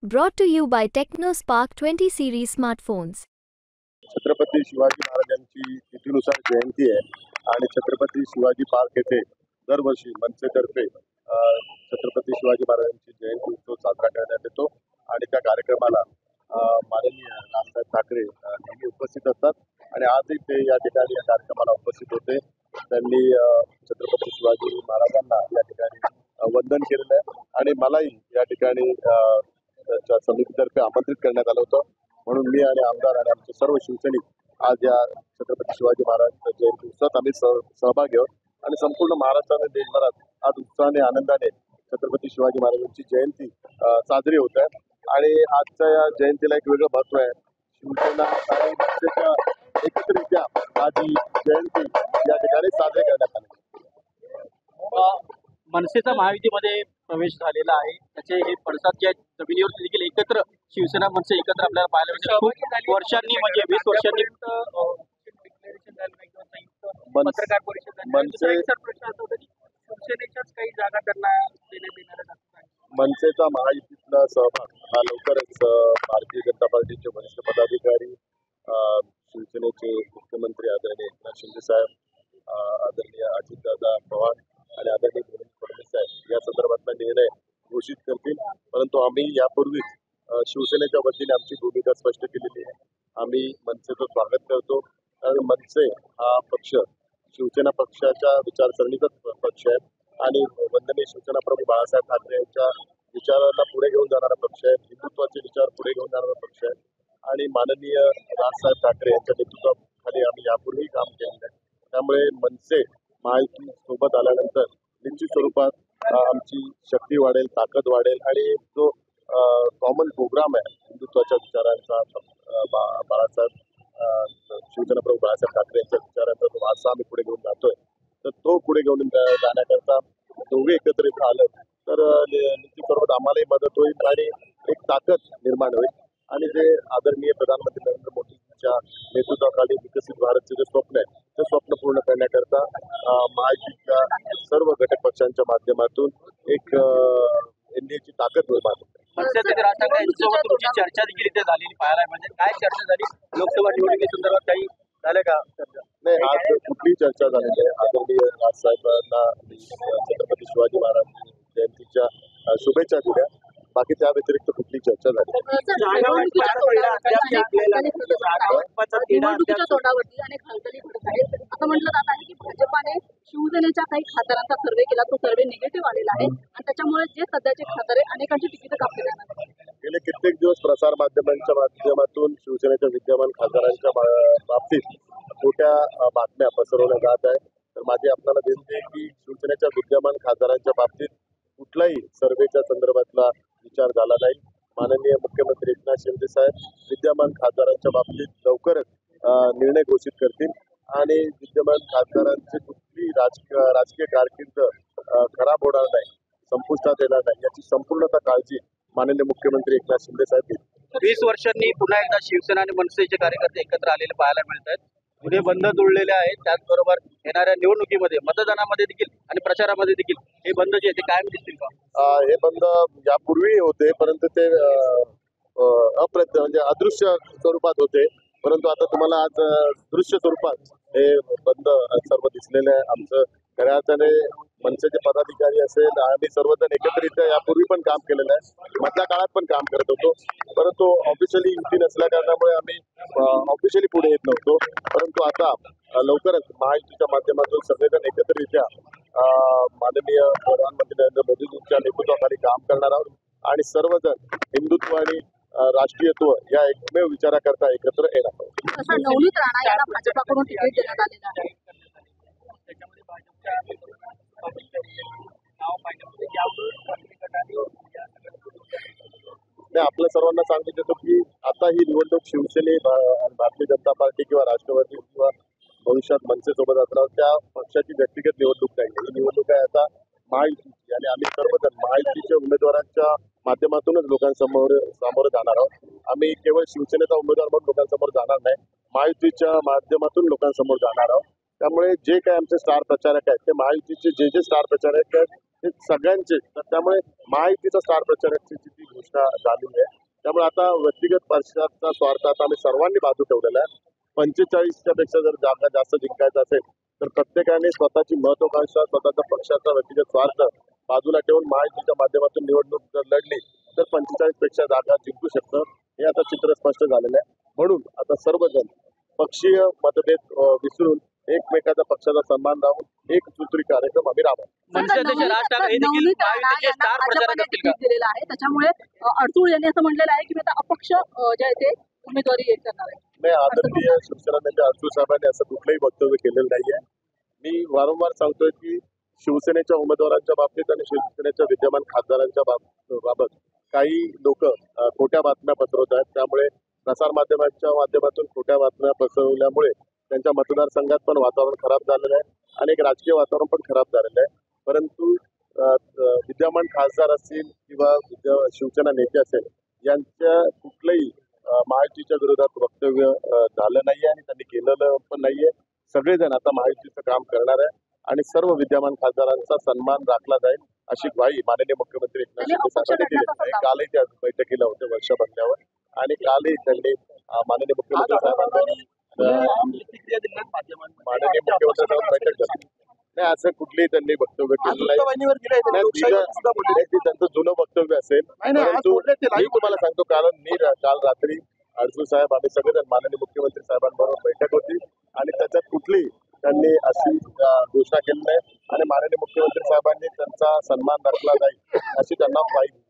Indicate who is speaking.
Speaker 1: Brought to you by TechnoSpark 20 series smartphones.
Speaker 2: Chhatrapati Shivaji महाराजांची तिथीनुसार जयंती आहे आणि छत्रपती शिवाजी पार्क येथे दरवर्षी मनसेतर्फे छत्रपती शिवाजी महाराजांची जयंती उत्सव साजरा करण्यात येतो आणि त्या कार्यक्रमाला माननीय राजसाहेब ठाकरे नेहमी उपस्थित असतात आणि आजही ते या ठिकाणी या कार्यक्रमाला उपस्थित होते. त्यांनी छत्रपती शिवाजी महाराजांना या ठिकाणी वंदन केलेलं आहे आणि मलाही या ठिकाणी त्यांच्या समितीतर्फे आमंत्रित करण्यात आलं होतं. म्हणून मी आणि आमदार आणि आमचे सर्व शिवसैनिक आज या छत्रपती शिवाजी महाराज जयंती उत्सवात आम्ही सहभागी आहोत आणि संपूर्ण महाराष्ट्र आणि देशभरात आज उत्साहाने आनंदाने छत्रपती शिवाजी महाराजांची जयंती साजरी होत आहे आणि आजच्या या जयंतीला एक वेगळं महत्व आहे. शिवसेना आणि मनसेच्या एकत्रित्या आज ही जयंती या ठिकाणी साजरी करण्यात आली.
Speaker 3: मनसेचा महायुतीमध्ये प्रवेश झालेला आहे. त्याचे हे पडसाद जे आहेत जमिनीवर देखील एकत्र शिवसेना मनसे एकत्र आपल्याला पाहायला मिळते. खूप वर्षांनी म्हणजे 20 वर्षांनी पत्रकार परिषद शिवसेनेच्याच काही जागा त्यांना देण्यात येणार आहे.
Speaker 2: मनसेचा महायुतीतला सहभाग हा लवकरच भारतीय जनता पार्टीचे वरिष्ठ पदाधिकारी, शिवसेनेचे मुख्यमंत्री आदरणीय एकनाथ शिंदे साहेब, आदरणीय अजितदादा पवार आणि आदरणीय देवेंद्र फडणवीस साहेब या संदर्भातला निर्णय घोषित करतील. परंतु आम्ही यापूर्वीच शिवसेनेच्या वतीने आमची भूमिका स्पष्ट केलेली आहे. आम्ही मनसेचं स्वागत करतो कारण मनसे हा पक्ष शिवसेना पक्षाच्या विचारसरणीचाच पक्ष आहे आणि वंदनीय शिवसेना प्रमुख बाळासाहेब ठाकरे यांच्या विचाराला पुढे घेऊन जाणारा पक्ष आहे. हिंदुत्वाचे विचार पुढे घेऊन जाणारा पक्ष आहे आणि माननीय राजसाहेब ठाकरे यांच्या नेतृत्वाखाली आम्ही यापूर्वी काम केलेलं आहे. त्यामुळे मनसे महायुती सोबत आल्यानंतर निश्चित स्वरूपात आमची शक्ती वाढेल, ताकद वाढेल आणि जो कॉमन प्रोग्राम आहे हिंदुत्वाच्या विचारांचा, बाळासाहेब शिवसेना प्रमुख बाळासाहेब ठाकरे यांच्या विचारांचा जो वारसा आम्ही पुढे घेऊन जातोय तर तो पुढे घेऊन जाण्याकरता दोघे एकत्रित आलं तर निश्चित स्वरूपात आम्हालाही मदत होईल आणि एक ताकद निर्माण होईल आणि जे आदरणीय प्रधानमंत्री नरेंद्र मोदींच्या नेतृत्वाखाली विकसित भारतचे जे स्वप्न आहे ते स्वप्न पूर्ण करण्याकरता महायुतीच्या सर्व घटक पक्षांच्या माध्यमातून एक एनडीएची ताकद निर्माण होते.
Speaker 3: तुमची चर्चा देखील इथे झालेली पाहायला म्हणजे काय चर्चा झाली? लोकसभा निवडणुकीसंदर्भात काही झालं का चर्चा?
Speaker 2: नाही, आज कुठलीही चर्चा झालेली आहे. आदरणीय राजसाहेबांना छत्रपती शिवाजी महाराज जयंतीच्या शुभेच्छा दिल्या. बाकी त्या व्यतिरिक्त कुठली चर्चा झाली
Speaker 4: निवडणुकीच्या तोंडावरती अनेक हालचाली घडत आहेत. असं म्हटलं जात आहे की भाजपाने शिवसेनेच्या काही खासदारांचा सर्वे केला, तो सर्वे निगेटिव्ह आलेला आहे आणि त्याच्यामुळे जे सध्याचे खासदार आहे अनेकांची तिकीट कापली जाणार आहे.
Speaker 2: गेले कित्येक दिवस प्रसार माध्यमांच्या माध्यमातून शिवसेनेच्या विद्यमान खासदारांच्या बाबतीत खोट्या बातम्या पसरवल्या जात आहेत. तर माझी आपल्याला विनंती आहे की शिवसेनेच्या विद्यमान खासदारांच्या बाबतीत कुठलाही सर्वेच्या संदर्भातला विचार झाला नाही. माननीय मुख्यमंत्री एकनाथ शिंदे साहेब विद्यमान खासदारांच्या बाबतीत लवकरच निर्णय घोषित करतील आणि विद्यमान खासदारांची कुठली राजकीय कारकीर्द खराब होणार नाही, संपुष्टात येणार नाही याची संपूर्णतः काळजी माननीय मुख्यमंत्री एकनाथ शिंदे साहेब घेतील.
Speaker 3: 20 वर्षांनी पुन्हा एकदा शिवसेना आणि मनसेचे कार्यकर्ते एकत्र आलेले पाहायला मिळत आहेत. पुणे बंद जुळलेले आहेत. त्याचबरोबर येणाऱ्या निवडणुकीमध्ये मतदानामध्ये देखील आणि प्रचारामध्ये देखील हे बंद जे आहे ते कायम दिसतील का?
Speaker 2: हे बंद यापूर्वी होते परंतु ते म्हणजे अदृश्य स्वरूपात होते, परंतु आता तुम्हाला आज दृश्य स्वरूपात हे बंद सर्व दिसलेले आहे. आमचं खऱ्या अर्थाने मनसेचे पदाधिकारी असेल आम्ही सर्वजण एकत्रित यापूर्वी पण काम केलेलं आहे, मधल्या काळात पण काम करत होतो, परंतु ऑफिशियली युती नसल्या कारणामुळे आम्ही ऑफिशियली पुढे येत नव्हतो. परंतु आता लवकरच महायुतीच्या माध्यमातून सगळेजण एकत्रित्या माननीय प्रधानमंत्री नरेंद्र मोदींच्या नेतृत्वाखाली काम करणार आहोत आणि सर्वजण हिंदुत्व आणि राष्ट्रीयत्व या एकमेव विचाराकरता एकत्र येणार आहोत.
Speaker 4: नवनीत राणा यांना भाजपाकडून तिकीट देण्यात आलेलं आहे.
Speaker 2: आपल्या सर्वांना सांगू देतो की आता ही निवडणूक शिवसेने, भारतीय जनता पार्टी किंवा राष्ट्रवादी किंवा भविष्यात मनसेसोबत असणार त्या पक्षाची व्यक्तिगत निवडणूक नाही. ही निवडणूक आहे आता महायुतीची आणि आम्ही सर्वजण महायुतीच्या उमेदवारांच्या माध्यमातूनच लोकांसमोर सामोरं जाणार आहोत. आम्ही केवळ शिवसेनेचा उमेदवार म्हणून लोकांसमोर जाणार नाही, महायुतीच्या माध्यमातून लोकांसमोर जाणार आहोत त्यामुळे जे काही आमचे स्टार प्रचारक आहेत ते महायुतीचे जे स्टार प्रचारक आहेत ते सगळ्यांचे, तर त्यामुळे महायुतीचा स्टार प्रचारकची ती घोषणा झालेली आहे. त्यामुळे आता व्यक्तिगत पक्षाचा स्वार्थ आता आम्ही सर्वांनी बाजू ठेवलेला आहे. 45च्या पेक्षा जर जागा जास्त जिंकायचं असेल तर प्रत्येकाने स्वतःची महत्वाकांक्षा, स्वतःचा पक्षाचा व्यक्तिगत स्वार्थ बाजूला ठेवून महायुतीच्या माध्यमातून निवडणूक जर लढली तर 45 पेक्षा जागा जिंकू शकतं, हे आता चित्र स्पष्ट झालेलं आहे. म्हणून आता सर्वजण पक्षीय मतभेद विसरून एकमेकाचा पक्षाचा सन्मान राहून एक सूत्री कार्यक्रम आम्ही राबवू.
Speaker 3: मनसेचे राज ठाकरे हे देखील
Speaker 4: नवनीत राणा
Speaker 3: महायुतीचे
Speaker 4: यांना
Speaker 3: स्टार प्रचारक
Speaker 4: भाजपने
Speaker 3: असतील का?
Speaker 4: तिकीट दिलेलं आहे, त्याच्यामुळे अडसूळ यांनी असं म्हटलेलं आहे की मी आता अपक्ष जे आहे ते उमेदवारी हे करणार आहे.
Speaker 2: नाही, आदरणीय शिवसेना नेते अडसूळ साहेबांनी असं कुठलंही वक्तव्य केलेलं नाहीये. मी वारंवार सांगतोय की शिवसेनेच्या उमेदवारांच्या बाबतीत आणि शिवसेनेच्या विद्यमान खासदारांच्या बाबत काही लोक खोट्या बातम्या पसरवत आहेत. त्यामुळे प्रसारमाध्यमांच्या माध्यमातून खोट्या बातम्या पसरवल्यामुळे त्यांच्या मतदारसंघात पण वातावरण खराब झालेलं आहे आणि एक राजकीय वातावरण पण खराब झालेलं आहे. परंतु विद्यमान खासदार असतील किंवा शिवसेना नेते असेल यांच्या कुठलंही महायुतीच्या विरोधात वक्तव्य झालं नाहीये आणि त्यांनी केलेलं पण नाहीये. सगळेजण आता महायुतीचं काम करणार आहे आणि सर्व विद्यमान खासदारांचा सन्मान राखला जाईल अशी ग्वाही माननीय मुख्यमंत्री एकनाथ शिंदे साहेबांनी दिली आहे. कालही त्या बैठकीला होते वर्षा बंगल्यावर आणि कालही त्यांनी माननीय मुख्यमंत्री साहेबांनी माननीय मुख्यमंत्री साहेब बैठक झाली. नाही, असं कुठलीही त्यांनी वक्तव्य केलं नाही. त्यांचं जुनं वक्तव्य असेल. परंतु मी तुम्हाला सांगतो, कारण मी काल रात्री अडसूळ साहेब आम्ही सगळेजण माननीय मुख्यमंत्री साहेबांबरोबर बैठक होती आणि त्याच्यात कुठली त्यांनी अशी घोषणा केली नाही आणि माननीय मुख्यमंत्री साहेबांनी त्यांचा सन्मान राखला जाईल अशी त्यांना ग्वाही दिली.